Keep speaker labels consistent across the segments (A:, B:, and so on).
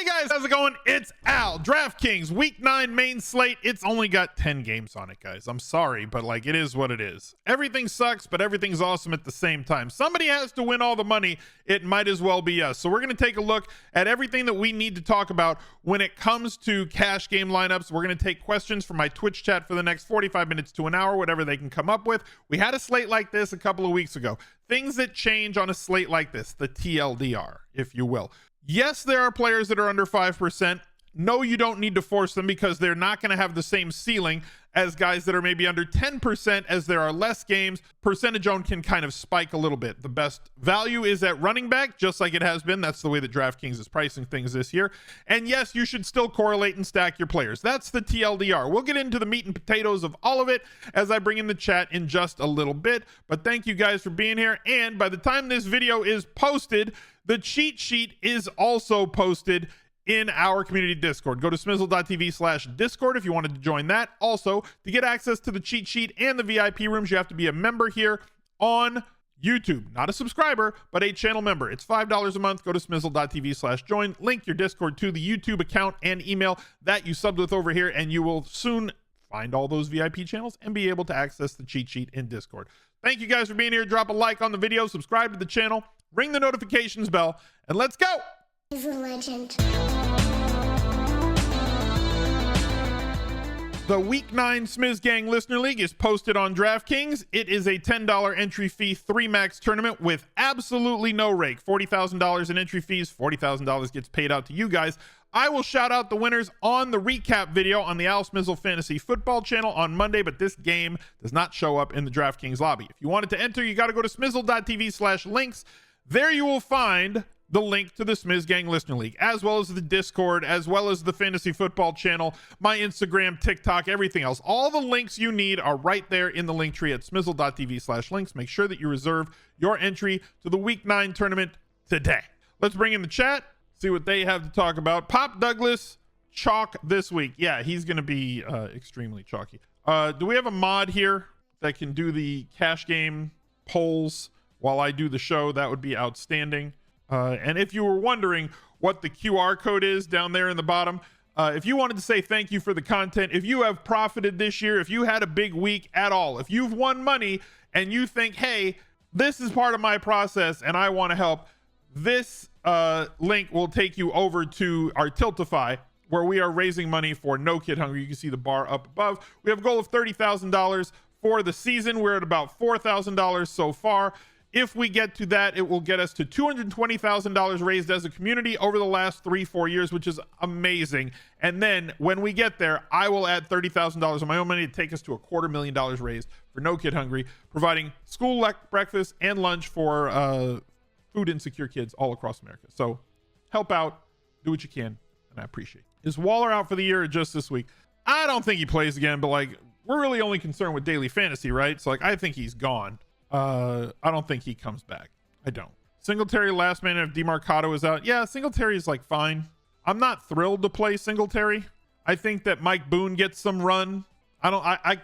A: Guys, how's it going? It's Al. DraftKings week 9 main slate. It's only got 10 games on it, guys. I'm sorry, but like, it is what it is. Everything sucks, but everything's awesome at the same time. Somebody has to win all the money. It might as well be us. So we're going to take a look at everything that we need to talk about when it comes to cash game lineups. We're going to take questions from my Twitch chat for the next 45 minutes to an hour, whatever they can come up with. We had a slate like this a couple of weeks ago. Things that change on a slate like this, the TLDR, if you will. Yes, there are players that are under 5%. No, you don't need to force them because they're not going to have the same ceiling as guys that are maybe under 10%. As there are less games, percentage owned can kind of spike a little bit. The best value is at running back, just like it has been. That's the way that DraftKings is pricing things this year. And yes, you should still correlate and stack your players. That's the TLDR. We'll get into the meat and potatoes of all of it as I bring in the chat in just a little bit. But thank you guys for being here. And by the time this video is posted, the cheat sheet is also posted in our community Discord. Go to smizzle.tv/Discord if you wanted to join that. Also, to get access to the cheat sheet and the VIP rooms, you have to be a member here on YouTube. Not a subscriber, but a channel member. It's $5 a month. Go to smizzle.tv/join. Link your Discord to the YouTube account and email that you subbed with over here, and you will soon find all those VIP channels and be able to access the cheat sheet in Discord. Thank you guys for being here. Drop a like on the video, subscribe to the channel, ring the notifications bell, and let's go.
B: He's a legend.
A: The Week 9 Smizz Gang Listener League is posted on DraftKings. It is a $10 entry fee 3-max tournament with absolutely no rake. $40,000 in entry fees. $40,000 gets paid out to you guys. I will shout out the winners on the recap video on the Al Smizzle Fantasy Football channel on Monday, but this game does not show up in the DraftKings lobby. If you wanted to enter, you got to go to smizzle.tv/links. There you will find the link to the Smizz Gang Listener League, as well as the Discord, as well as the Fantasy Football channel, my Instagram, TikTok, everything else. All the links you need are right there in the link tree at smizzle.tv/links. Make sure that you reserve your entry to the Week 9 tournament today. Let's bring in the chat, see what they have to talk about. Pop Douglas, chalk this week. Yeah, he's going to be extremely chalky. Do we have a mod here that can do the cash game polls while I do the show? That would be outstanding. And if you were wondering what the QR code is down there in the bottom, if you wanted to say thank you for the content, if you have profited this year, if you had a big week at all, if you've won money and you think, hey, this is part of my process and I want to help, this link will take you over to our Tiltify, where we are raising money for No Kid Hungry. You can see the bar up above. We have a goal of $30,000 for the season. We're at about $4,000 so far. If we get to that, it will get us to $220,000 raised as a community over the last 3-4 years, which is amazing. And then when we get there, I will add $30,000 of my own money to take us to $250,000 raised for No Kid Hungry, providing school breakfast and lunch for food insecure kids all across America. So help out, do what you can, and I appreciate it. Is Waller out for the year or just this week? I don't think he plays again, but like, we're really only concerned with daily fantasy, right? So like, I think he's gone. I don't think he comes back. I don't. Singletary last man if DeMarcado is out. Yeah, Singletary is like fine. I'm not thrilled to play Singletary. I think that Mike Boone gets some run. I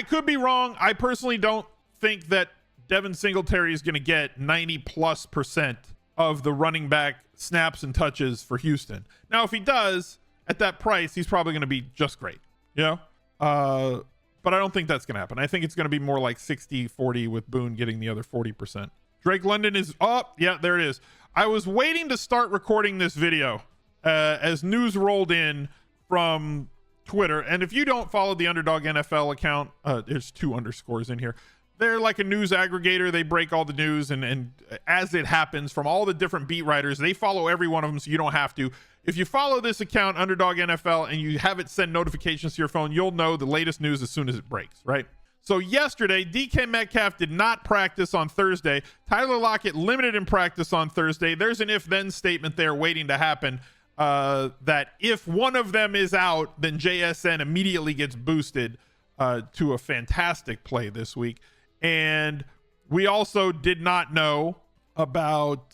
A: could be wrong. I personally don't think that Devin Singletary is going to get 90+% of the running back snaps and touches for Houston. Now, if he does at that price, he's probably going to be just great. You know? But I don't think that's going to happen. I think it's going to be more like 60-40 with Boone getting the other 40%. Drake London is up. Yeah, there it is. I was waiting to start recording this video as news rolled in from Twitter. And if you don't follow the Underdog NFL account, there's 2 underscores in here. They're like a news aggregator. They break all the news and as it happens from all the different beat writers, they follow every one of them so you don't have to. If you follow this account, Underdog NFL, and you have it send notifications to your phone, you'll know the latest news as soon as it breaks, right? So yesterday, DK Metcalf did not practice on Thursday. Tyler Lockett limited in practice on Thursday. There's an if-then statement there waiting to happen, that if one of them is out, then JSN immediately gets boosted to a fantastic play this week. And we also did not know about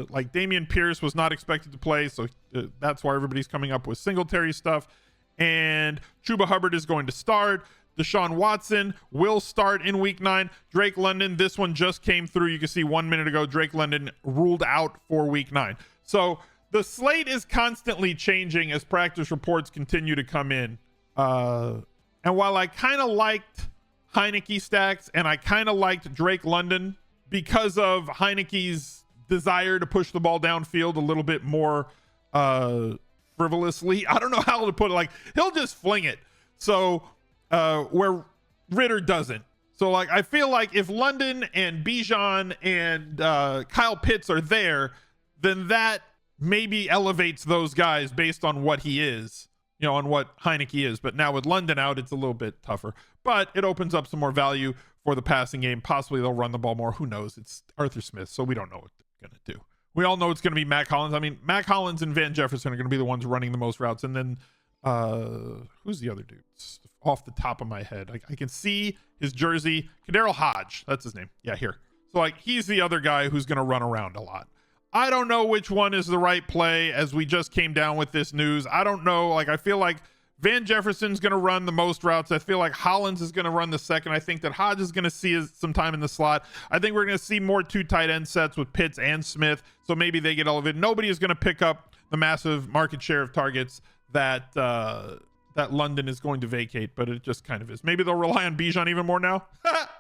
A: like Dameon Pierce was not expected to play, so that's why everybody's coming up with Singletary stuff. And Chuba Hubbard is going to start. Deshaun Watson will start in week 9. Drake London, this one just came through. You can see 1 minute ago, Drake London ruled out for week 9. So the slate is constantly changing as practice reports continue to come in. And while I kind of liked Heineke stacks and I kind of liked Drake London because of Heineke's desire to push the ball downfield a little bit more frivolously. I don't know how to put it. Like, he'll just fling it. So where Ritter doesn't. So like, I feel like if London and Bijan and Kyle Pitts are there, then that maybe elevates those guys based on what he is, you know, on what Heineke is. But now with London out, it's a little bit tougher. But it opens up some more value for the passing game. Possibly they'll run the ball more. Who knows? It's Arthur Smith, so we don't know what they're going to do. We all know it's going to be Mac Hollins. I mean, Mac Hollins and Van Jefferson are going to be the ones running the most routes. And then who's the other dude? It's off the top of my head. I can see his jersey. Kadarrell Hodge. That's his name. Yeah, here. So like, he's the other guy who's going to run around a lot. I don't know which one is the right play as we just came down with this news. I don't know. Like, I feel like Van Jefferson's going to run the most routes. I feel like Hollins is going to run the second. I think that Hodge is going to see some time in the slot. I think we're going to see more 2 tight end sets with Pitts and Smith. So maybe they get elevated. Nobody is going to pick up the massive market share of targets that that London is going to vacate, but it just kind of is. Maybe they'll rely on Bijan even more now.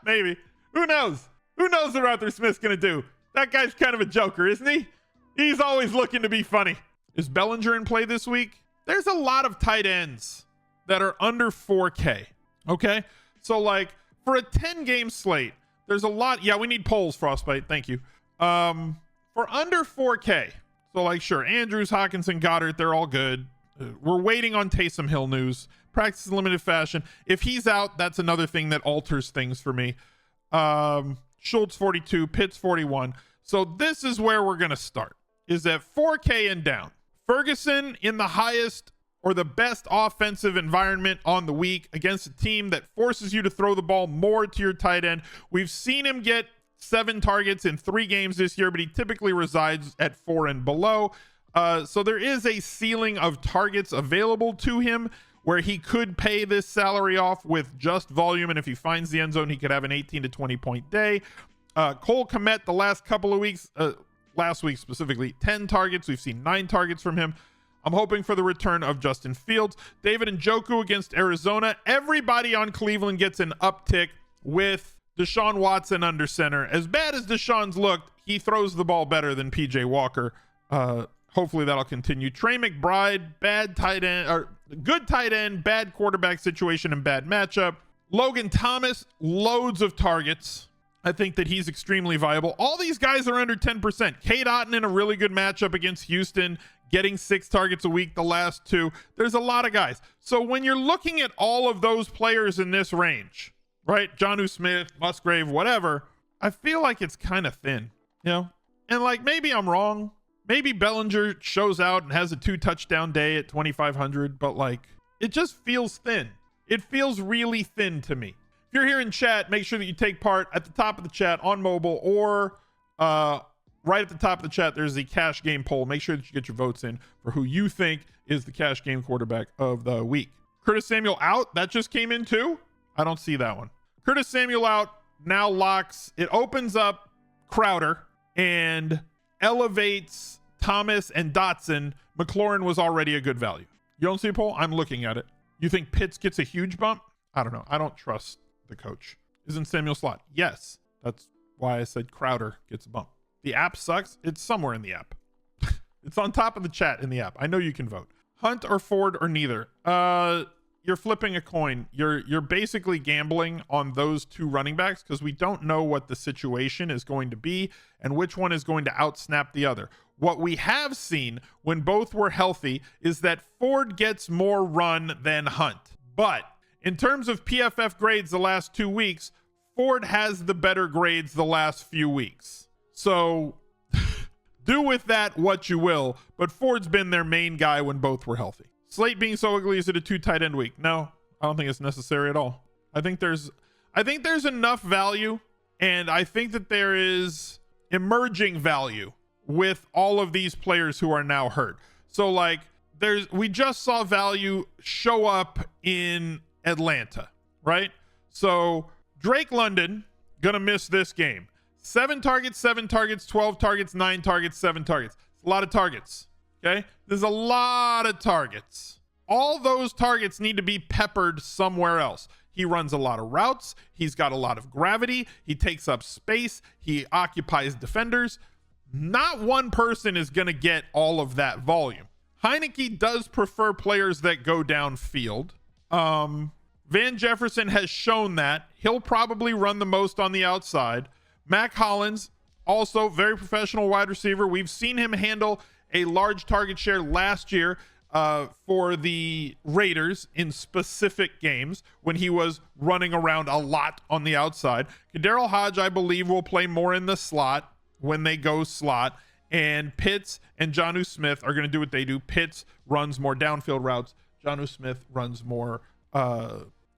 A: Maybe. Who knows? Who knows what Arthur Smith's going to do? That guy's kind of a joker, isn't he? He's always looking to be funny. Is Bellinger in play this week? There's a lot of tight ends that are under 4K. Okay? So like, for a 10-game slate, there's a lot. Yeah, we need polls, Frostbite. Thank you. For under 4K. So like, sure, Andrews, Hawkinson, Goddard, they're all good. We're waiting on Taysom Hill news. Practice in limited fashion. If he's out, that's another thing that alters things for me. Schultz 42, Pitts 41. So this is where we're going to start, is at 4K and down. Ferguson in the highest or the best offensive environment on the week against a team that forces you to throw the ball more to your tight end. We've seen him get 7 targets in 3 games this year, but he typically resides at 4 and below. So there is a ceiling of targets available to him where he could pay this salary off with just volume. And if he finds the end zone, he could have an 18 to 20 point day. Cole Kmet, the last couple of weeks, last week specifically, 10 targets. We've seen 9 targets from him. I'm hoping for the return of Justin Fields. David Njoku against Arizona. Everybody on Cleveland gets an uptick with Deshaun Watson under center. As bad as Deshaun's looked, he throws the ball better than PJ Walker. Hopefully that'll continue. Trey McBride, bad tight end, or good tight end, bad quarterback situation and bad matchup. Logan Thomas, loads of targets. I think that he's extremely viable. All these guys are under 10%. Cade Otton in a really good matchup against Houston, getting 6 targets a week the last 2. There's a lot of guys. So when you're looking at all of those players in this range, right? Jonnu Smith, Musgrave, whatever, I feel like it's kind of thin, you know? And like, maybe I'm wrong. Maybe Bellinger shows out and has a 2 touchdown day at 2,500, but like, it just feels thin. It feels really thin to me. If you're here in chat, make sure that you take part at the top of the chat on mobile, or right at the top of the chat, there's the cash game poll. Make sure that you get your votes in for who you think is the cash game quarterback of the week. Curtis Samuel out. That just came in too. I don't see that one. Curtis Samuel out now locks. It opens up Crowder and elevates Thomas and Dotson. McLaurin was already a good value. You don't see a poll? I'm looking at it. You think Pitts gets a huge bump? I don't know. I don't trust the coach. Isn't Samuel slot? Yes. That's why I said Crowder gets a bump. The app sucks. It's somewhere in the app. It's on top of the chat in the app. I know you can vote. Hunt or Ford or neither. You're flipping a coin. You're basically gambling on those 2 running backs because we don't know what the situation is going to be and which one is going to outsnap the other. What we have seen when both were healthy is that Ford gets more run than Hunt. But in terms of PFF grades the last 2 weeks, Ford has the better grades the last few weeks. So do with that what you will, but Ford's been their main guy when both were healthy. Slate being so ugly, is it a 2 tight end week? No, I don't think it's necessary at all. I think there's enough value, and I think that there is emerging value with all of these players who are now hurt. So like, we just saw value show up in Atlanta, right? So Drake London gonna miss this game. 7 targets, 7 targets, 12 targets, 9 targets, 7 targets. It's a lot of targets. Okay. There's a lot of targets. All those targets need to be peppered somewhere else. He runs a lot of routes. He's got a lot of gravity. He takes up space. He occupies defenders. Not one person is going to get all of that volume. Heineke does prefer players that go downfield. Van Jefferson has shown that. He'll probably run the most on the outside. Mac Hollins, also very professional wide receiver. We've seen him handle a large target share last year for the Raiders in specific games when he was running around a lot on the outside. Kadarrell Hodge, I believe, will play more in the slot when they go slot. And Pitts and Jonnu Smith are going to do what they do. Pitts runs more downfield routes. Jonnu Smith runs more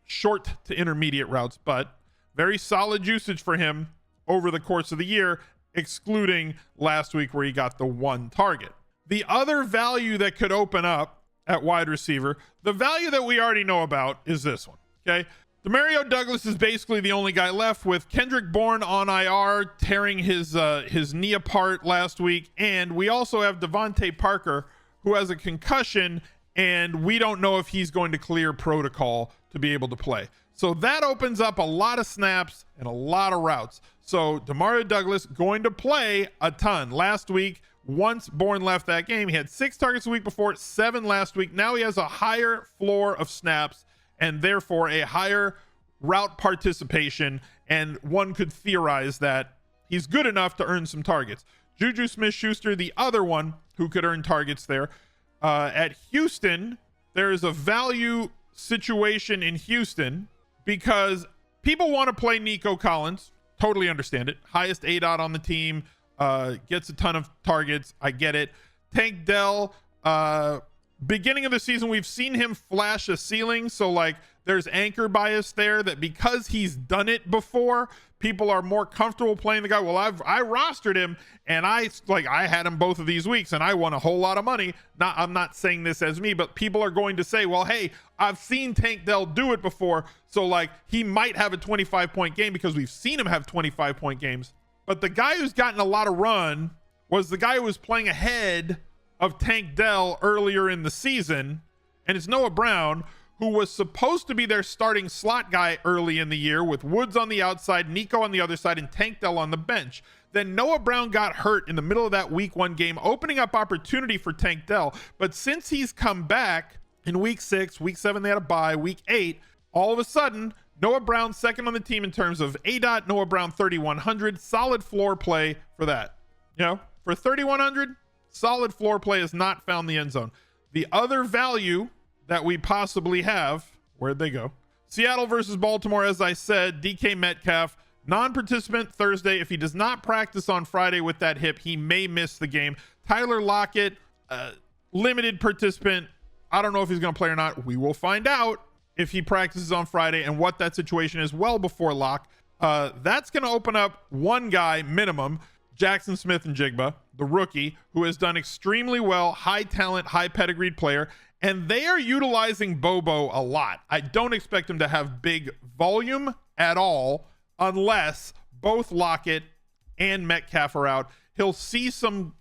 A: short to intermediate routes, but very solid usage for him over the course of the year, excluding last week where he got the one target. The other value that could open up at wide receiver, the value that we already know about, is this one. Okay. Demario Douglas is basically the only guy left, with Kendrick Bourne on IR tearing his knee apart last week. And we also have Devontae Parker, who has a concussion, and we don't know if he's going to clear protocol to be able to play. So that opens up a lot of snaps and a lot of routes. So Demario Douglas going to play a ton. Last week, once Bourne left that game, he had 6 targets a week before, 7 last week. Now he has a higher floor of snaps and therefore a higher route participation. And one could theorize that he's good enough to earn some targets. Juju Smith-Schuster, the other one who could earn targets there. At Houston, there is a value situation in Houston because people want to play Nico Collins. Totally understand it. Highest ADOT on the team, gets a ton of targets. I get it. Tank Dell, beginning of the season, we've seen him flash a ceiling. So like there's anchor bias there that because he's done it before, people are more comfortable playing the guy. Well, I rostered him and I had him both of these weeks and I won a whole lot of money. I'm not saying this as me, but people are going to say, well, hey, I've seen Tank Dell do it before. So like he might have a 25-point game because we've seen him have 25-point games. But the guy who's gotten a lot of run was the guy who was playing ahead of Tank Dell earlier in the season. And it's Noah Brown, who was supposed to be their starting slot guy early in the year with Woods on the outside, Nico on the other side, and Tank Dell on the bench. Then Noah Brown got hurt in the middle of that week 1 game, opening up opportunity for Tank Dell. But since he's come back in week 6, week 7, they had a bye, week 8, all of a sudden, Noah Brown second on the team in terms of ADOT. Noah Brown 3,100, solid floor play for that. You know, for 3,100, solid floor play has not found the end zone. The other value that we possibly have, where'd they go? Seattle versus Baltimore, as I said, DK Metcalf, non-participant Thursday. If he does not practice on Friday with that hip, he may miss the game. Tyler Lockett, limited participant. I don't know if he's going to play or not. We will find out if he practices on Friday and what that situation is well before lock. That's going to open up one guy minimum, Jackson Smith-Njigba, the rookie, who has done extremely well, high talent, high pedigreed player. And they are utilizing Bobo a lot. I don't expect him to have big volume at all unless both Lockett and Metcalf are out. He'll see some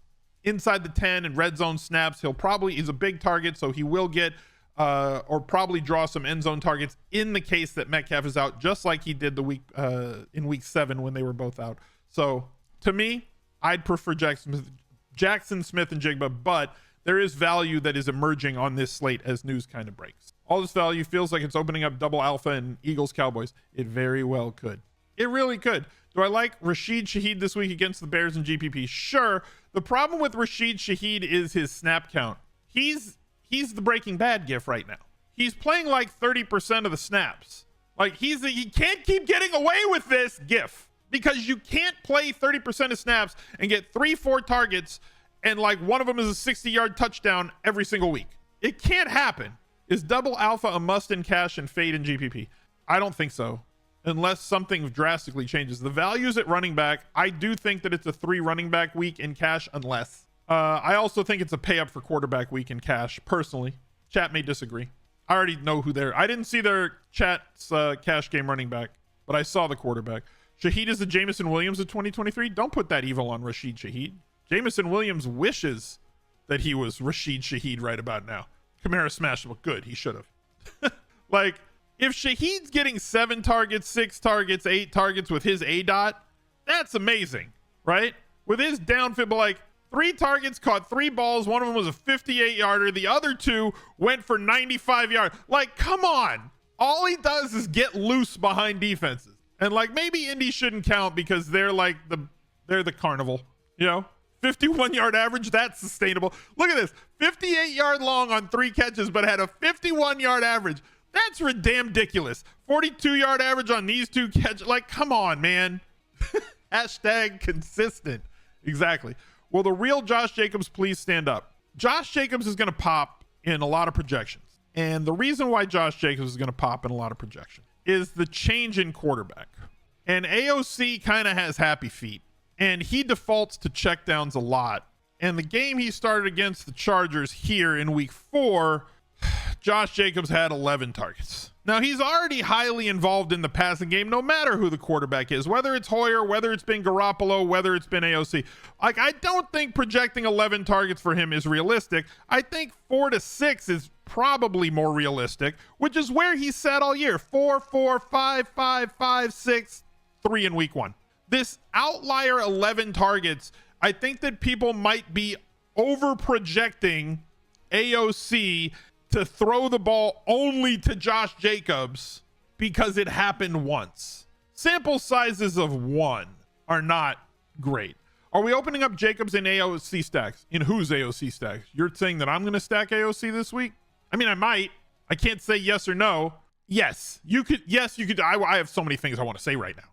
A: inside the 10 and red zone snaps. He's a big target, so he will get or probably draw some end zone targets in the case that Metcalf is out, just like he did in week 7 when they were both out. So to me, I'd prefer Jackson Smith-Njigba, but there is value that is emerging on this slate as news kind of breaks. All this value feels like it's opening up double alpha and Eagles Cowboys. It very well could. It really could. Do I like Rashid Shaheed this week against the Bears and GPP? Sure. The problem with Rashid Shaheed is his snap count. He's the Breaking Bad gif right now. He's playing like 30% of the snaps. Like he can't keep getting away with this gif because you can't play 30% of snaps and get 3-4 targets and like one of them is a 60-yard touchdown every single week. It can't happen. Is double alpha a must in cash and fade in GPP? I don't think so, unless something drastically changes. The values at running back, I do think that it's a 3 running back week in cash unless. I also think it's a pay up for quarterback week in cash, personally. Chat may disagree. I already know who I didn't see their chat's cash game running back, but I saw the quarterback. Shaheed is the Jameson Williams of 2023. Don't put that evil on Rashid Shaheed. Jameson Williams wishes that he was Rashid Shaheed right about now. Kamara smashed him, but good. He should have. Like, if Shaheed's getting 7 targets, 6 targets, 8 targets with his A-dot, that's amazing, right? With his downfield, but like 3 targets, caught 3 balls. One of them was a 58-yarder. The other 2 went for 95 yards. Like, come on. All he does is get loose behind defenses. And like, maybe Indy shouldn't count because they're like they're the carnival, you know? 51-yard average, that's sustainable. Look at this. 58-yard long on 3 catches, but had a 51-yard average. That's damn ridiculous. 42-yard average on these 2 catches. Like, come on, man. Hashtag consistent. Exactly. Will the real Josh Jacobs please stand up? Josh Jacobs is going to pop in a lot of projections. And the reason why Josh Jacobs is going to pop in a lot of projections is the change in quarterback. And AOC kind of has happy feet. And he defaults to checkdowns a lot. And the game he started against the Chargers here in week 4, Josh Jacobs had 11 targets. Now, he's already highly involved in the passing game, no matter who the quarterback is, whether it's Hoyer, whether it's been Garoppolo, whether it's been AOC. Like, I don't think projecting 11 targets for him is realistic. I think 4 to 6 is probably more realistic, which is where he's sat all year. 4, 4, 5, 5, 5, 6, 3 in week 1. This outlier 11 targets, I think that people might be over projecting AOC to throw the ball only to Josh Jacobs because it happened once. Sample sizes of 1 are not great. Are we opening up Jacobs in AOC stacks? In whose AOC stacks? You're saying that I'm going to stack AOC this week? I mean, I might. I can't say yes or no. Yes, you could. Yes, you could. I have so many things I want to say right now.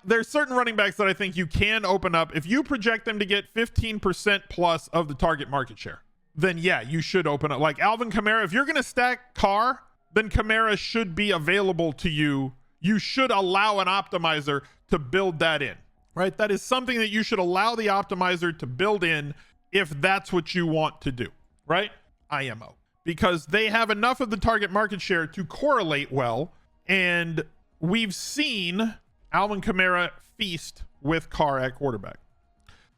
A: There's certain running backs that I think you can open up if you project them to get 15% plus of the target market share. Then yeah, you should open up. Like Alvin Kamara, if you're going to stack Carr, then Kamara should be available to you. You should allow an optimizer to build that in, right? That is something that you should allow the optimizer to build in if that's what you want to do, right? IMO. Because they have enough of the target market share to correlate well. And we've seen Alvin Kamara feast with Carr at quarterback.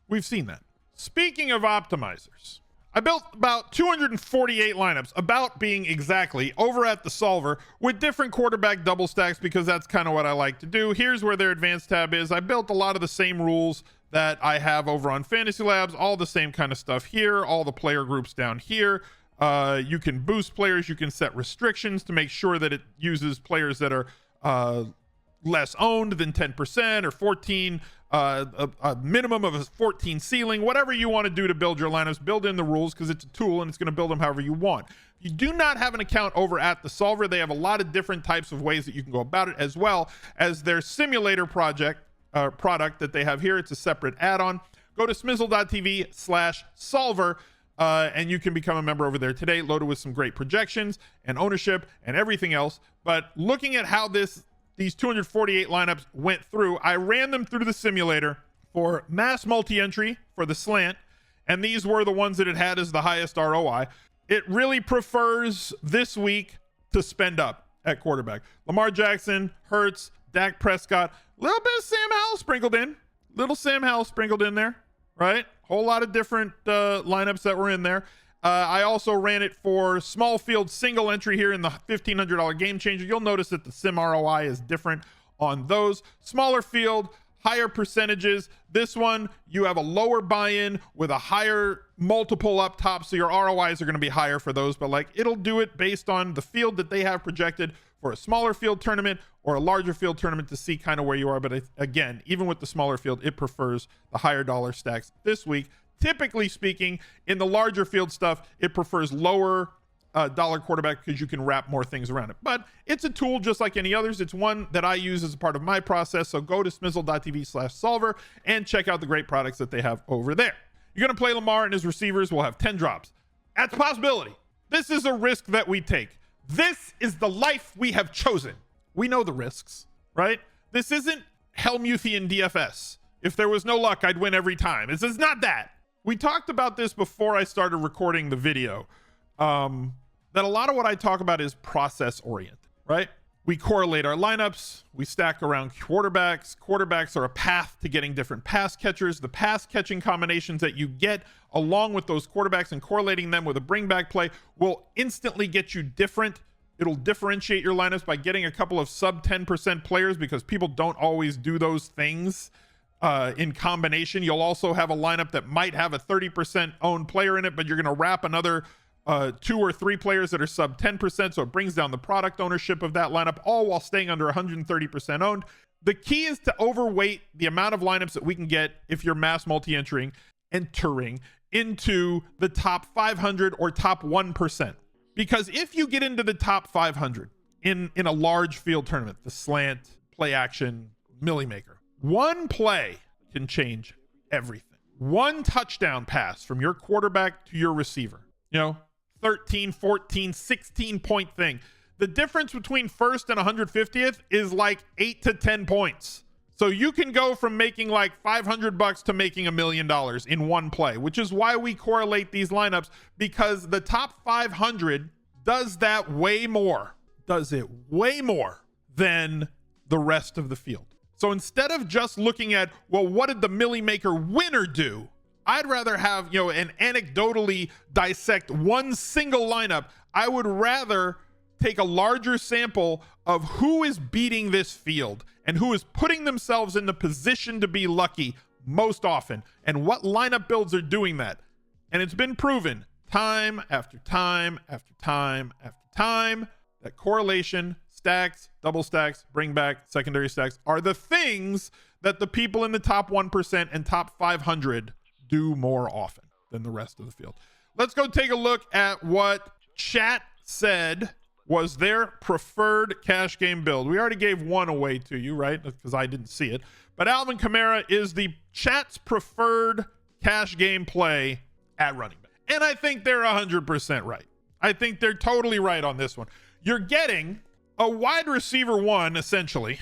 A: We've seen that. Speaking of optimizers, I built about 248 lineups, about being exactly, over at the solver with different quarterback double stacks because that's kind of what I like to do. Here's where their advanced tab is. I built a lot of the same rules that I have over on Fantasy Labs, all the same kind of stuff here, all the player groups down here. You can boost players. You can set restrictions to make sure that it uses players that are less owned than 10% or 14, a minimum of a 14 ceiling, whatever you want to do to build your lineups. Build in the rules because it's a tool and it's going to build them however you want. If you do not have an account over at the solver, they have a lot of different types of ways that you can go about it, as well as their simulator product that they have here. It's a separate add-on. Go to smizzle.tv/solver and you can become a member over there today, loaded with some great projections and ownership and everything else. But looking at how these 248 lineups went through, I ran them through the simulator for mass multi-entry for the slant, and these were the ones that it had as the highest ROI. It really prefers this week to spend up at quarterback. Lamar Jackson, Hurts, Dak Prescott, a little bit of Sam Howell sprinkled in. Little Sam Howell sprinkled in there, right? Whole lot of different lineups that were in there. I also ran it for small field single entry here in the $1,500 game changer. You'll notice that the sim ROI is different on those. Smaller field, higher percentages. This one, you have a lower buy-in with a higher multiple up top, so your ROIs are going to be higher for those, but like it'll do it based on the field that they have projected for a smaller field tournament or a larger field tournament to see kind of where you are. But again, even with the smaller field, it prefers the higher dollar stacks this week. Typically speaking, in the larger field stuff, it prefers lower dollar quarterback because you can wrap more things around it. But it's a tool just like any others. It's one that I use as a part of my process. So go to smizzle.tv/solver and check out the great products that they have over there. You're going to play Lamar and his receivers will have 10 drops. That's a possibility. This is a risk that we take. This is the life we have chosen. We know the risks, right? This isn't Helmuthian DFS. If there was no luck, I'd win every time. This is not that. We talked about this before I started recording the video, that a lot of what I talk about is process oriented, right? We correlate our lineups. We stack around quarterbacks. Quarterbacks are a path to getting different pass catchers. The pass catching combinations that you get along with those quarterbacks and correlating them with a bring back play will instantly get you different. It'll differentiate your lineups by getting a couple of sub 10% players because people don't always do those things in combination. You'll also have a lineup that might have a 30% owned player in it, but you're going to wrap another 2 or 3 players that are sub 10%, so it brings down the product ownership of that lineup, all while staying under 130% owned. The key is to overweight the amount of lineups that we can get if you're mass multi-entering into the top 500 or top 1%. Because if you get into the top 500 in a large field tournament, the slant, play action, milli maker, one play can change everything. One touchdown pass from your quarterback to your receiver, 13, 14, 16 point thing. The difference between first and 150th is like 8 to 10 points. So you can go from making like $500 to making $1 million in one play, which is why we correlate these lineups, because the top 500 does that way more, than the rest of the field. So instead of just looking at, well, what did the milli maker winner do? I'd rather have, and anecdotally dissect one single lineup. I would rather take a larger sample of who is beating this field and who is putting themselves in the position to be lucky most often, and what lineup builds are doing that. And it's been proven time after time after time after time that correlation, stacks, double stacks, bring back, secondary stacks are the things that the people in the top 1% and top 500 do more often than the rest of the field. Let's go take a look at what chat said was their preferred cash game build. We already gave one away to you, right? Because I didn't see it. But Alvin Kamara is the chat's preferred cash game play at running back. And I think they're 100% right. I think they're totally right on this one. You're getting a wide receiver one, essentially.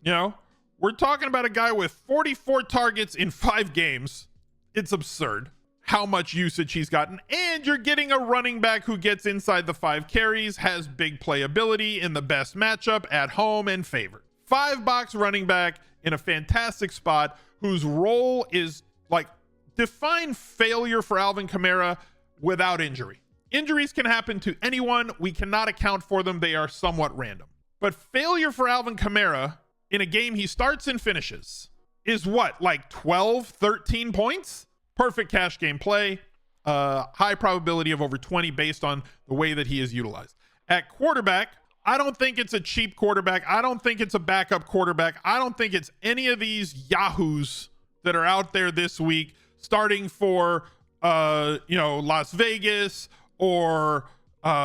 A: We're talking about a guy with 44 targets in 5 games. It's absurd how much usage he's gotten. And you're getting a running back who gets inside the 5 carries, has big playability in the best matchup at home and favored. 5-box running back in a fantastic spot whose role is like define failure for Alvin Kamara without injury. Injuries can happen to anyone. We cannot account for them. They are somewhat random. But failure for Alvin Kamara in a game he starts and finishes is what, like 12, 13 points? Perfect cash game play. High probability of over 20 based on the way that he is utilized. At quarterback, I don't think it's a cheap quarterback. I don't think it's a backup quarterback. I don't think it's any of these yahoos that are out there this week starting for, Las Vegas or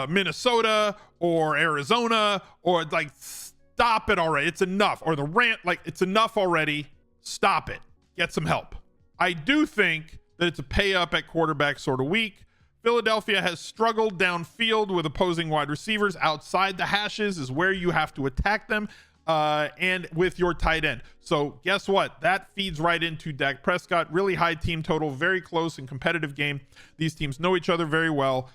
A: Minnesota or Arizona, or like, stop it already. It's enough. Or the rant, like, it's enough already. Stop it. Get some help. I do think that it's a pay up at quarterback sort of week. Philadelphia has struggled downfield with opposing wide receivers. Outside the hashes is where you have to attack them, and with your tight end. So guess what? That feeds right into Dak Prescott. Really high team total, very close and competitive game. These teams know each other very well.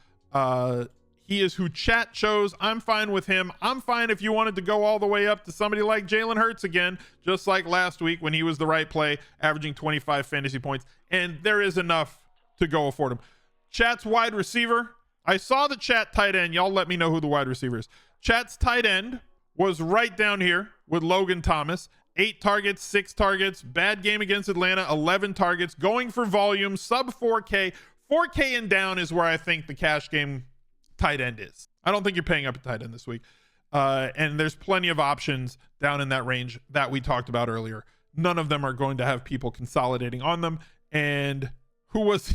A: He is who chat chose. I'm fine with him. I'm fine if you wanted to go all the way up to somebody like Jalen Hurts again, just like last week when he was the right play, averaging 25 fantasy points. And there is enough to go afford him. Chat's wide receiver. I saw the chat tight end. Y'all let me know who the wide receiver is. Chat's tight end was right down here with Logan Thomas. 8 targets, 6 targets. Bad game against Atlanta. 11 targets. Going for volume. Sub 4K. 4K and down is where I think the cash game tight end is. I don't think you're paying up a tight end this week. And there's plenty of options down in that range that we talked about earlier. None of them are going to have people consolidating on them. And who was,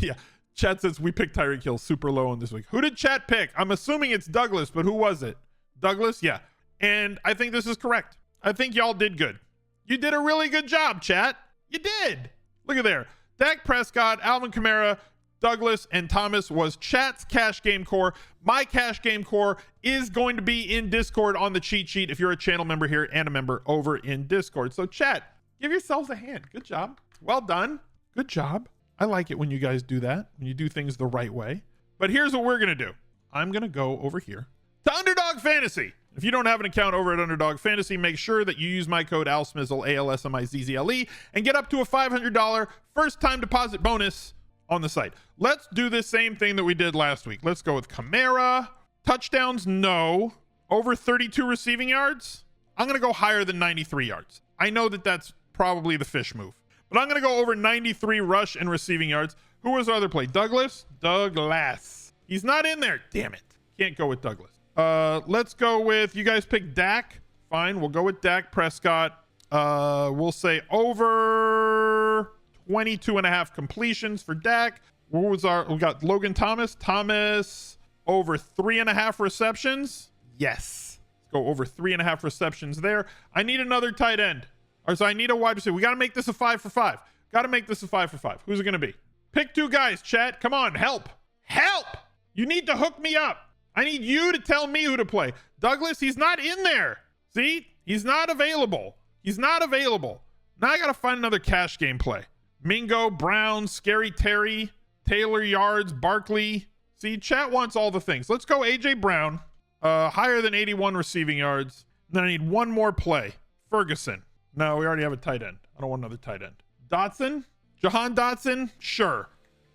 A: Chat says we picked Tyreek Hill super low on this week. Who did chat pick? I'm assuming it's Douglas, but who was it? Douglas? Yeah. And I think this is correct. I think y'all did good. You did a really good job, chat. You did. Look at there. Dak Prescott, Alvin Kamara, Douglas, and Thomas was chat's cash game core. My cash game core is going to be in Discord on the cheat sheet if you're a channel member here and a member over in Discord. So chat, give yourselves a hand. Good job. Well done. Good job. I like it when you guys do that, when you do things the right way. But here's what we're going to do. I'm going to go over here to Underdog Underdog Fantasy. If you don't have an account over at Underdog Fantasy, make sure that you use my code ALSMIZZLE, ALSMIZZLE, and get up to a $500 first-time deposit bonus on the site. Let's do the same thing that we did last week. Let's go with Kamara. Touchdowns, no. Over 32 receiving yards? I'm going to go higher than 93 yards. I know that that's probably the fish move, but I'm going to go over 93 rush and receiving yards. Who was the other play? Douglas? Douglas. He's not in there. Damn it. Can't go with Douglas. Let's go with, you guys pick Dak. Fine. We'll go with Dak Prescott. We'll say over 22 and a half completions for Dak. What was we got Logan Thomas. Thomas over 3.5 receptions. Yes. Let's go over 3.5 receptions there. I need another tight end. Or so I need a wide receiver. We got to make this a 5 for 5. Got to make this a 5 for 5. Who's it going to be? Pick 2 guys, chat. Come on. Help. Help. You need to hook me up. I need you to tell me who to play. Douglas, he's not in there. See? He's not available. He's not available. Now I got to find another cash game play. Mingo, Brown, Scary Terry, Taylor Yards, Barkley. See, chat wants all the things. Let's go AJ Brown. Higher than 81 receiving yards. Then I need one more play. Ferguson. No, we already have a tight end. I don't want another tight end. Dotson? Jahan Dotson? Sure.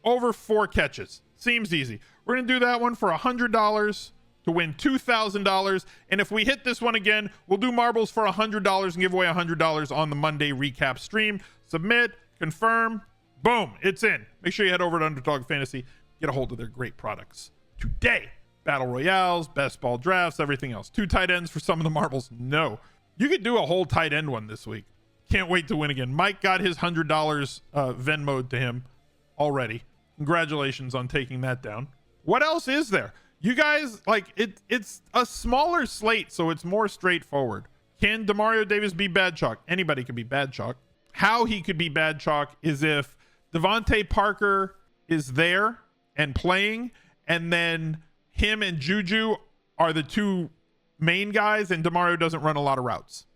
A: Over 4 catches. Seems easy. We're going to do that one for $100 to win $2,000. And if we hit this one again, we'll do marbles for $100 and give away $100 on the Monday recap stream. Submit, confirm, boom, it's in. Make sure you head over to Underdog Fantasy, get a hold of their great products today. Battle Royales, best ball drafts, everything else. 2 tight ends for some of the marbles. No. You could do a whole tight end one this week. Can't wait to win again. Mike got his $100 Venmo'd to him already. Congratulations on taking that down. What else is there? You guys, like, it's a smaller slate, so it's more straightforward. Can Demario Davis be bad chalk? Anybody could be bad chalk. How he could be bad chalk is if Devontae Parker is there and playing, and then him and Juju are the 2 main guys, and Demario doesn't run a lot of routes.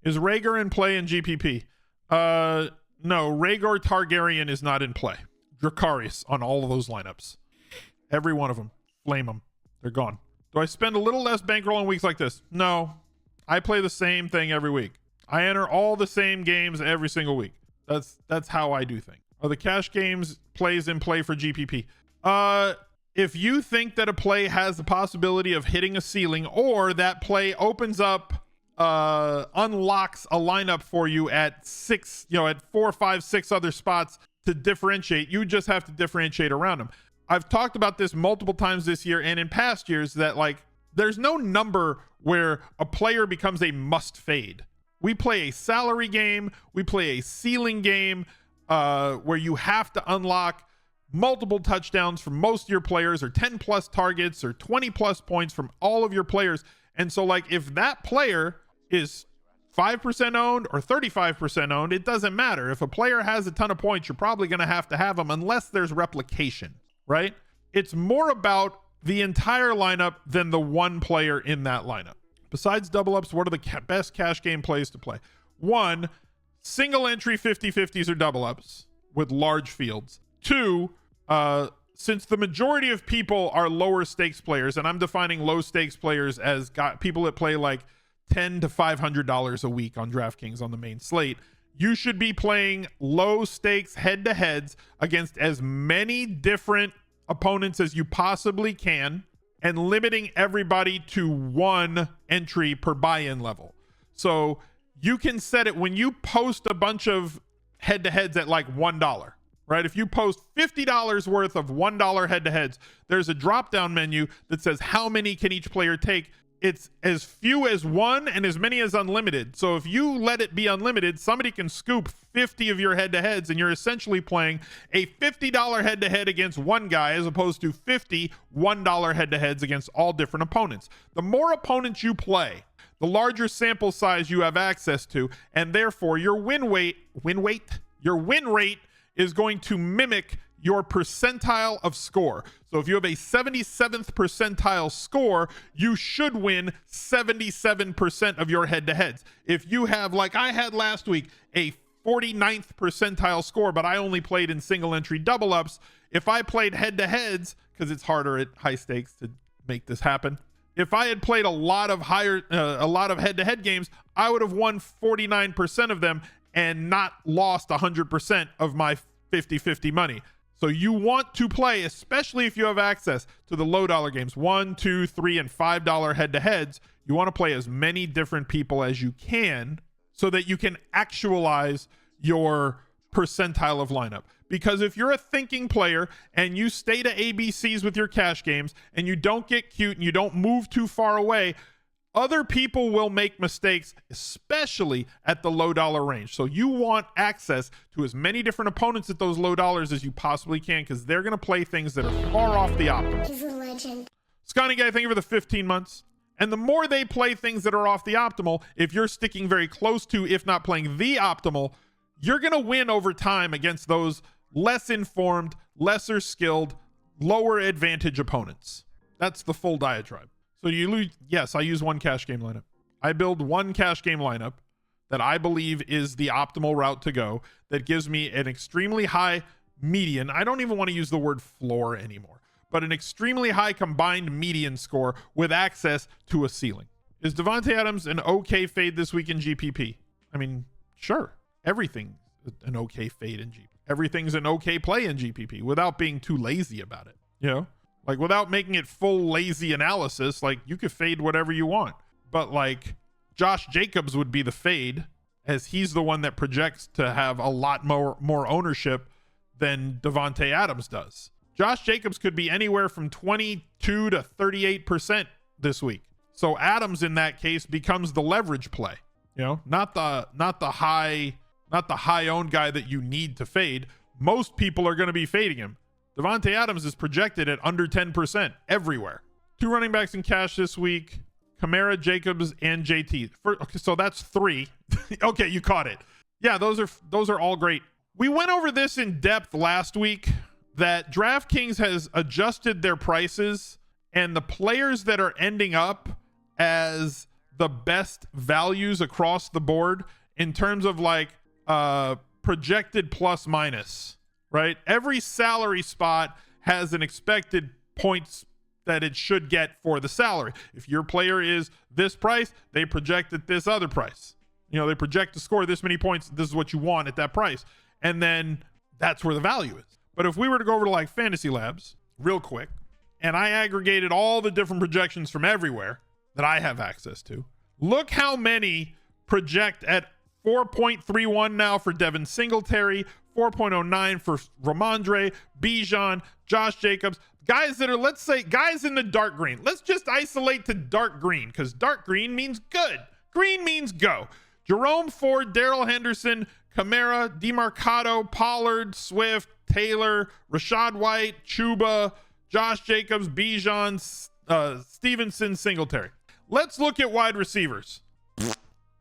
A: Is Rhaegar in play in GPP? No, Rhaegar Targaryen is not in play. Dracarys on all of those lineups. Every one of them. Flame them. They're gone. Do I spend a little less bankroll in weeks like this? No. I play the same thing every week. I enter all the same games every single week. That's how I do things. Are the cash games plays in play for GPP? If you think that a play has the possibility of hitting a ceiling, or that play opens up, unlocks a lineup for you at 6, at 4, 5, 6 other spots to differentiate, you just have to differentiate around them. I've talked about this multiple times this year and in past years that, like, there's no number where a player becomes a must fade. We play a salary game. We play a ceiling game where you have to unlock multiple touchdowns from most of your players, or 10 plus targets, or 20 plus points from all of your players. And so, like, if that player is 5% owned or 35% owned, it doesn't matter. If a player has a ton of points, you're probably going to have them unless there's replication, right? It's more about the entire lineup than the one player in that lineup. Besides double ups, what are the best cash game plays to play? 1, single entry 50-50s or double ups with large fields. 2, since the majority of people are lower stakes players, and I'm defining low stakes players as people that play like $10 to $500 a week on DraftKings on the main slate, you should be playing low stakes head-to-heads against as many different opponents as you possibly can, and limiting everybody to 1 entry per buy-in level. So you can set it when you post a bunch of head-to-heads at like $1, right? If you post $50 worth of $1 head-to-heads, there's a drop-down menu that says how many can each player take. It's as few as 1 and as many as unlimited. So if you let it be unlimited, somebody can scoop 50 of your head-to-heads, and you're essentially playing a $50 head-to-head against one guy as opposed to 50 $1 head-to-heads against all different opponents. The more opponents you play, the larger sample size you have access to, and therefore your win rate is going to mimic your percentile of score. So if you have a 77th percentile score, you should win 77% of your head-to-heads. If you have, like I had last week, a 49th percentile score, but I only played in single entry double ups, if I played head-to-heads, because it's harder at high stakes to make this happen, If I had played a lot of head-to-head games, I would have won 49% of them and not lost 100% of my 50-50 money. So you want to play, especially if you have access to the low dollar games, $1, $2, $3, and $5 head-to-heads. You want to play as many different people as you can so that you can actualize your percentile of lineup. Because if you're a thinking player and you stay to ABCs with your cash games and you don't get cute and you don't move too far away, other people will make mistakes, especially at the low dollar range. So you want access to as many different opponents at those low dollars as you possibly can, because they're going to play things that are far off the optimal.
B: He's a legend.
A: Scotty Guy, thank you for the 15 months. And the more they play things that are off the optimal, if you're sticking very close to, if not playing the optimal, you're going to win over time against those less informed, lesser skilled, lower advantage opponents. That's the full diatribe. So you lose. Yes, I use one cash game lineup. I build one cash game lineup that I believe is the optimal route to go, that gives me an extremely high median. I don't even want to use the word floor anymore, but an extremely high combined median score with access to a ceiling. Is Davante Adams an okay fade this week in GPP? I mean, sure. Everything's an okay fade in GPP. Everything's an okay play in GPP without being too lazy about it. You know, like without making it full lazy analysis, like you could fade whatever you want. But like Josh Jacobs would be the fade, as he's the one that projects to have a lot more ownership than Davante Adams does. Josh Jacobs could be anywhere from 22 to 38% this week. So Adams in that case becomes the leverage play, you know, not the high owned guy that you need to fade. Most people are going to be fading him. Davante Adams is projected at under 10% everywhere. 2 running backs in cash this week: Kamara, Jacobs, and JT. Okay, so that's 3. Okay, you caught it. Yeah, those are all great. We went over this in depth last week, that DraftKings has adjusted their prices, and the players that are ending up as the best values across the board in terms of like projected plus minus, right? Every salary spot has an expected points that it should get for the salary. If your player is this price, they project at this other price. You know, they project to score this many points. This is what you want at that price. And then that's where the value is. But if we were to go over to like Fantasy Labs real quick, and I aggregated all the different projections from everywhere that I have access to, look how many project at 4.31 now for Devin Singletary, 4.09 for Ramondre, Bijan, Josh Jacobs, guys that are, let's say, guys in the dark green. Let's just isolate to dark green, because dark green means good. Green means go. Jerome Ford, Darrell Henderson, Kamara, DeMarcado, Pollard, Swift, Taylor, Rashad White, Chuba, Josh Jacobs, Bijan, Stevenson, Singletary. Let's look at wide receivers.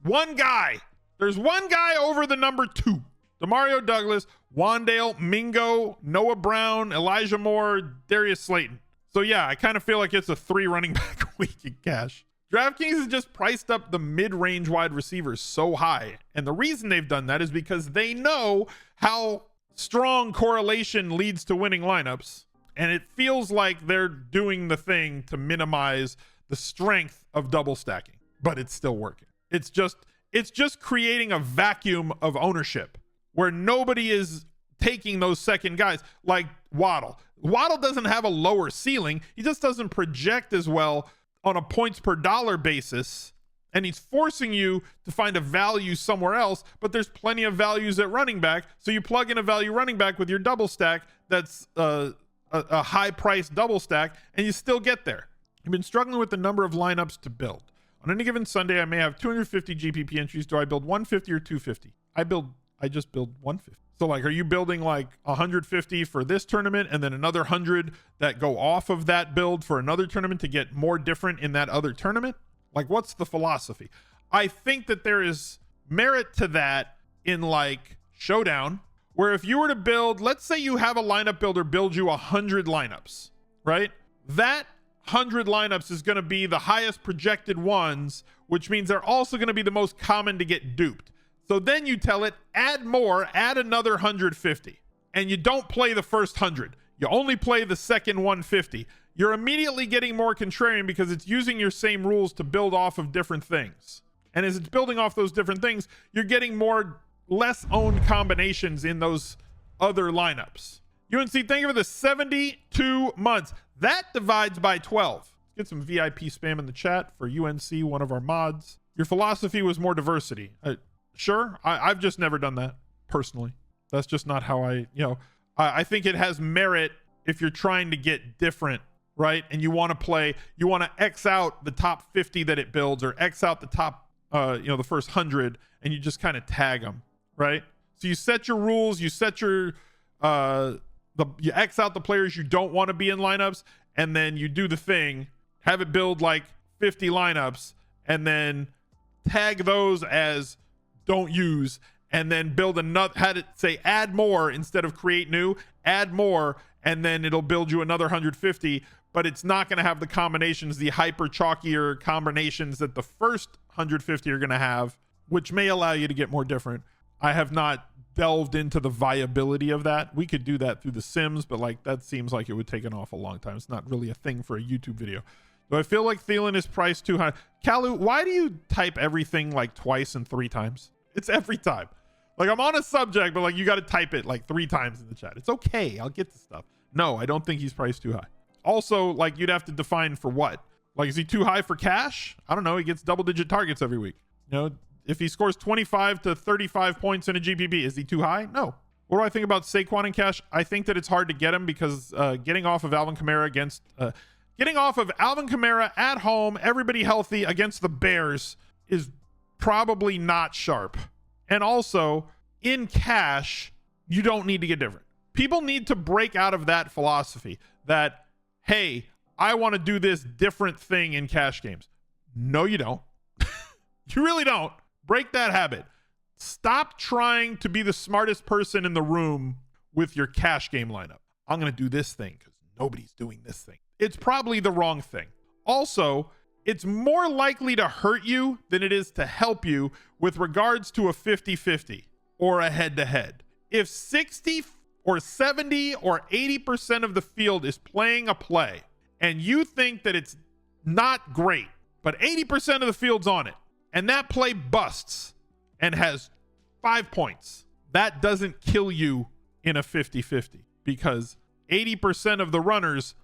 A: One guy. There's one guy over the number 2. Demario Douglas, Wandale, Mingo, Noah Brown, Elijah Moore, Darius Slayton. So yeah, I kind of feel like it's a 3 running back week in cash. DraftKings has just priced up the mid-range wide receivers so high. And the reason they've done that is because they know how strong correlation leads to winning lineups. And it feels like they're doing the thing to minimize the strength of double stacking, but it's still working. It's just creating a vacuum of ownership where nobody is taking those second guys like Waddle. Waddle doesn't have a lower ceiling. He just doesn't project as well on a points per dollar basis, and he's forcing you to find a value somewhere else, but there's plenty of values at running back. So you plug in a value running back with your double stack that's a high price double stack, and you still get there. You've been struggling with the number of lineups to build. On any given Sunday, I may have 250 GPP entries. Do I build 150 or 250? I just build 150. So like, are you building like 150 for this tournament and then another 100 that go off of that build for another tournament to get more different in that other tournament? Like, what's the philosophy? I think that there is merit to that in like Showdown, where if you were to build, let's say you have a lineup builder build you 100 lineups, right? That 100 lineups is going to be the highest projected ones, which means they're also going to be the most common to get duped. So then you tell it, add more, add another 150. And you don't play the first 100. You only play the second 150. you're immediately getting more contrarian because it's using your same rules to build off of different things. And as it's building off those different things, you're getting more less owned combinations in those other lineups. UNC, thank you for the 72 months. That divides by 12. Get some VIP spam in the chat for UNC, one of our mods. Your philosophy was more diversity. Sure, I've just never done that personally. That's just not how I think it has merit if you're trying to get different, right? And you want to X out the top 50 that it builds, or X out the top, the first 100, and you just kind of tag them, right? So you set your rules, you set your, you X out the players you don't want to be in lineups, and then you do the thing, have it build like 50 lineups, and then tag those as don't use, and then build another, had it say add more instead of create new, add more, and then it'll build you another 150, but it's not going to have the combinations, the hyper chalkier combinations that the first 150 are going to have, which may allow you to get more different. I have not delved into the viability of that. We could do that through the Sims, but like that seems like it would take an awful long time. It's not really a thing for a YouTube video. Do I feel like Thielen is priced too high? Kalu, why do you type everything like twice and 3 times? It's every time. Like, I'm on a subject, but like you got to type it like 3 times in the chat. It's okay. I'll get the stuff. No, I don't think he's priced too high. Also, like, you'd have to define for what. Like, is he too high for cash? I don't know. He gets double-digit targets every week. You know, if he scores 25 to 35 points in a GPP, is he too high? No. What do I think about Saquon and cash? I think that it's hard to get him because getting off of Alvin Kamara at home, everybody healthy against the Bears is probably not sharp. And also, in cash, you don't need to get different. People need to break out of that philosophy that, hey, I want to do this different thing in cash games. No, you don't. You really don't. Break that habit. Stop trying to be the smartest person in the room with your cash game lineup. I'm going to do this thing because nobody's doing this thing. It's probably the wrong thing. Also, it's more likely to hurt you than it is to help you with regards to a 50-50 or a head-to-head. If 60 or 70 or 80% of the field is playing a play and you think that it's not great, but 80% of the field's on it, and that play busts and has 5 points, that doesn't kill you in a 50-50 because 80% of the runners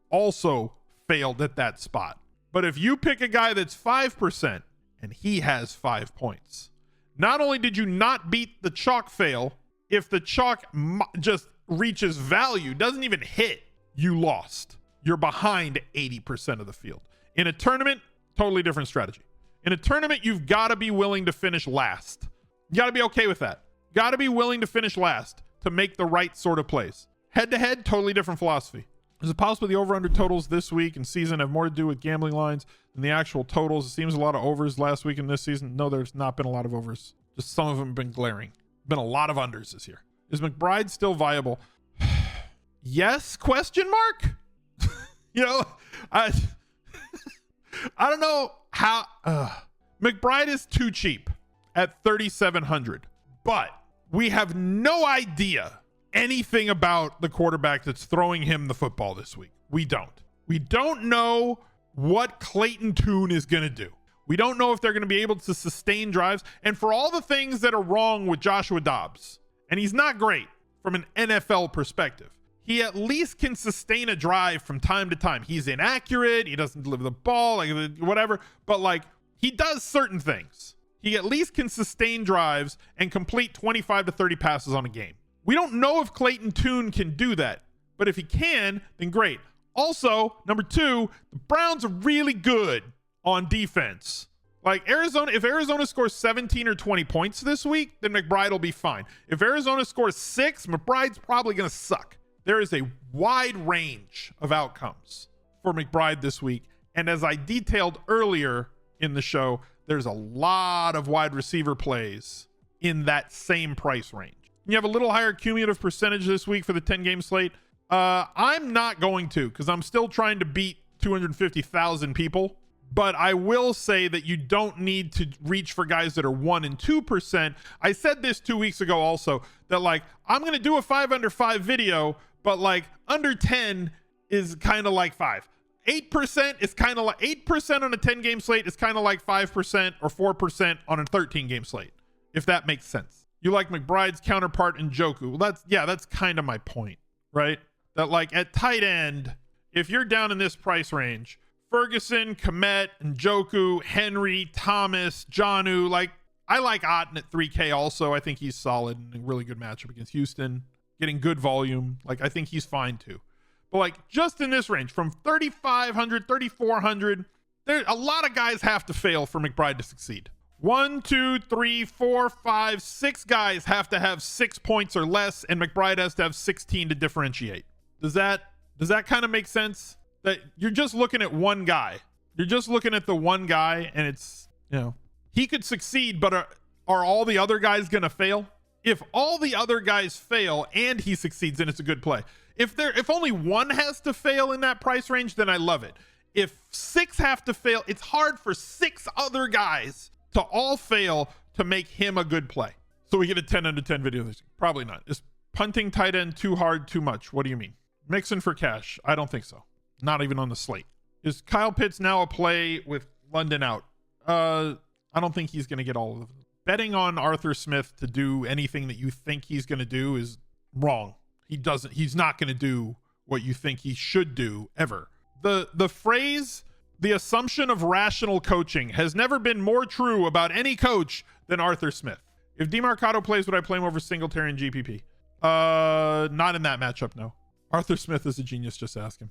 A: also failed at that spot. But if you pick a guy that's 5% and he has 5 points, not only did you not beat the chalk fail, if the chalk just reaches value, doesn't even hit, you lost. You're behind 80% of the field. In a tournament, totally different strategy. In a tournament, you've got to be willing to finish last. You got to be okay with that. Got to be willing to finish last to make the right sort of plays. Head-to-head, totally different philosophy. Is it possible the over-under totals this week and season have more to do with gambling lines than the actual totals? It seems a lot of overs last week and this season. No, there's not been a lot of overs. Just some of them have been glaring. Been a lot of unders this year. Is McBride still viable? Yes? Question mark? I don't know how. McBride is too cheap at 3,700, but we have no idea anything about the quarterback that's throwing him the football this week. We don't know what Clayton Tune is going to do. We don't know if they're going to be able to sustain drives. And for all the things that are wrong with Joshua Dobbs, and he's not great from an NFL perspective, he at least can sustain a drive from time to time. He's inaccurate. He doesn't deliver the ball, like whatever, but like he does certain things. He at least can sustain drives and complete 25 to 30 passes on a game. We don't know if Clayton Tune can do that, but if he can, then great. Also, number 2, the Browns are really good on defense. Like Arizona, if Arizona scores 17 or 20 points this week, then McBride will be fine. If Arizona scores 6, McBride's probably going to suck. There is a wide range of outcomes for McBride this week. And as I detailed earlier in the show, there's a lot of wide receiver plays in that same price range. You have a little higher cumulative percentage this week for the 10-game slate. I'm not going to because I'm still trying to beat 250,000 people. But I will say that you don't need to reach for guys that are 1% and 2%. I said this 2 weeks ago also that like I'm going to do a 5 under 5 video, but like under 10 is kind of like 5. 8% is kind of like 8% on a 10-game slate is kind of like 5% or 4% on a 13-game slate, if that makes sense. You like McBride's counterpart in Njoku. Well, that's kind of my point, right? That like at tight end, if you're down in this price range, Ferguson, Kmet, Njoku, Henry, Thomas, Jonnu, like I like Otten at 3K also. I think he's solid and a really good matchup against Houston, getting good volume. Like I think he's fine too. But like just in this range from 3,500, 3,400, there a lot of guys have to fail for McBride to succeed. 1, 2, 3, 4, 5, 6 guys have to have 6 points or less, and McBride has to have 16 to differentiate. Does that kind of make sense? That you're just looking at one guy. You're just looking at the one guy, and it's, you know, he could succeed, but are all the other guys going to fail? If all the other guys fail and he succeeds, then it's a good play. If only one has to fail in that price range, then I love it. If 6 have to fail, it's hard for 6 other guys to all fail to make him a good play. So we get a 10 under 10 video. Probably not. Is punting tight end too hard, too much? What do you mean? Mixing for cash? I don't think so. Not even on the slate. Is Kyle Pitts now a play with London out? I don't think he's going to get all of them. Betting on Arthur Smith to do anything that you think he's going to do is wrong. He's not going to do what you think he should do ever. The phrase, the assumption of rational coaching, has never been more true about any coach than Arthur Smith. If DeMarcado plays, would I play him over Singletary and GPP? Not in that matchup, no. Arthur Smith is a genius, just ask him.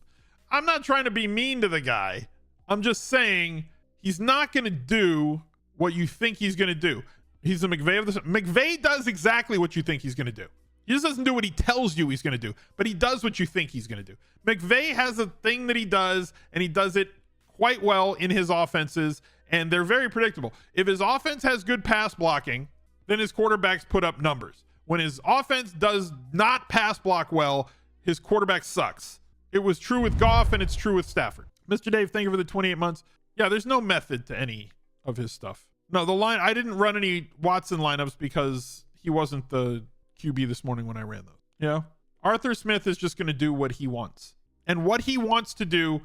A: I'm not trying to be mean to the guy. I'm just saying he's not going to do what you think he's going to do. He's a McVay of this. McVay does exactly what you think he's going to do. He just doesn't do what he tells you he's going to do, but he does what you think he's going to do. McVay has a thing that he does, and he does it quite well in his offenses, and they're very predictable. If his offense has good pass blocking, then his quarterbacks put up numbers. When his offense does not pass block well, his quarterback sucks. It was true with Goff, and it's true with Stafford. Mr. Dave, thank you for the 28 months. Yeah, there's no method to any of his stuff. No, the line, I didn't run any Watson lineups because he wasn't the QB this morning when I ran those. You know, Arthur Smith is just going to do what he wants. And what he wants to do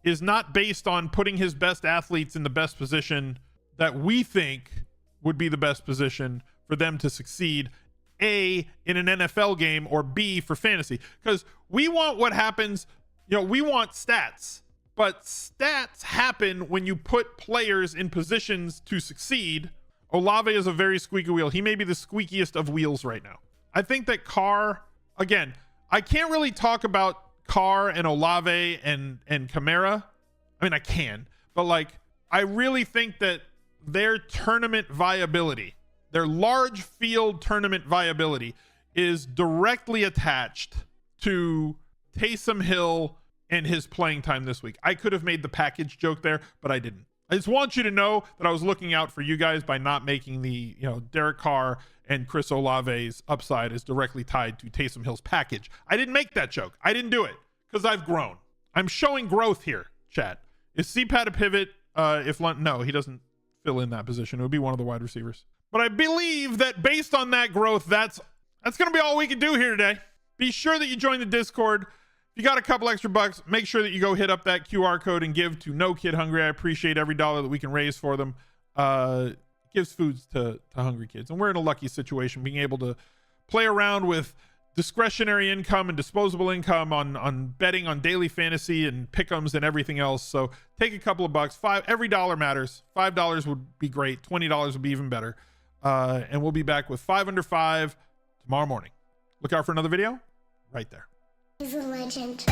A: is not based on putting his best athletes in the best position that we think would be the best position for them to succeed, A, in an NFL game, or B, for fantasy. Because we want what happens, you know, we want stats. But stats happen when you put players in positions to succeed. Olave is a very squeaky wheel. He may be the squeakiest of wheels right now. I think that Carr, again, I can't really talk about Carr and Olave and Kamara. I mean, I can, but like, I really think that their tournament viability, their large field tournament viability, is directly attached to Taysom Hill and his playing time this week. I could have made the package joke there, but I didn't. I just want you to know that I was looking out for you guys by not making the, you know, Derek Carr and Chris Olave's upside is directly tied to Taysom Hill's package. I didn't make that joke. I didn't do it because I've grown. I'm showing growth here, chat. Is CPAT a pivot? No, he doesn't fill in that position. It would be one of the wide receivers. But I believe that based on that growth, that's going to be all we can do here today. Be sure that you join the Discord. If you got a couple extra bucks, make sure that you go hit up that QR code and give to No Kid Hungry. I appreciate every dollar that we can raise for them. Gives foods to hungry kids. And we're in a lucky situation being able to play around with discretionary income and disposable income on betting on daily fantasy and pick'ems and everything else. So take a couple of bucks. Every dollar matters. $5 would be great. $20 would be even better. And we'll be back with 5 under 5 tomorrow morning. Look out for another video right there.
B: He's a legend.